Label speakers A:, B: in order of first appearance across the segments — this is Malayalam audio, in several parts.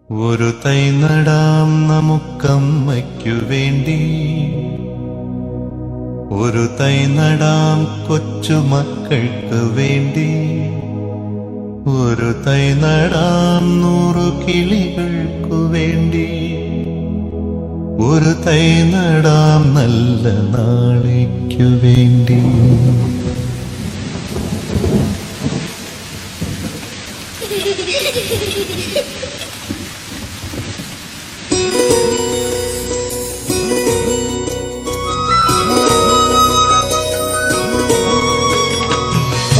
A: ഒരു തൈ നടാം നമുക്കമ്മയ്ക്കു വേണ്ടി, ഒരു തൈ നടാം കൊച്ചുമക്കൾക്ക് വേണ്ടി, ഒരു തൈ നടാം 100 കിളികൾക്കു വേണ്ടി, ഒരു തൈ നടാം നല്ല നാളേക്കു വേണ്ടി.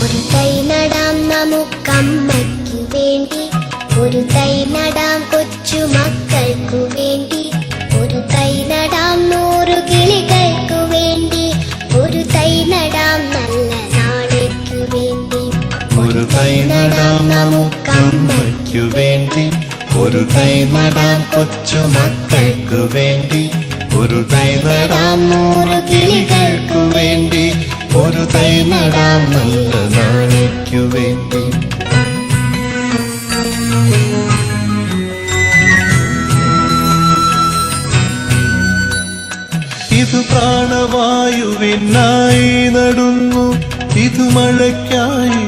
B: ഒരു തൈ നടാം നമുക്കമ്മയ്ക്കു വേണ്ടി, ഒരു തൈ നടാം കൊച്ചുമക്കൾക്കു വേണ്ടി, ഒരു തൈ നടാം 100 കിളികൾക്കു വേണ്ടി, ഒരു തൈ നടാം നല്ല നാളേക്കു വേണ്ടി.
A: ഒരു തൈ നടാം നമുക്കമ്മയ്ക്കു വേണ്ടി, ഒരു തൈ നടാം കൊച്ചുമക്കൾക്കു വേണ്ടി, ഒരു തൈ നടാം 100 കിളികൾക്കു വേണ്ടി, ഒരു തൈ നടാം നല്ല നാളേക്കു വേണ്ടി. ഇത് പ്രാണവായുവിനായി നടുന്നു, ഇത് മഴയ്ക്കായി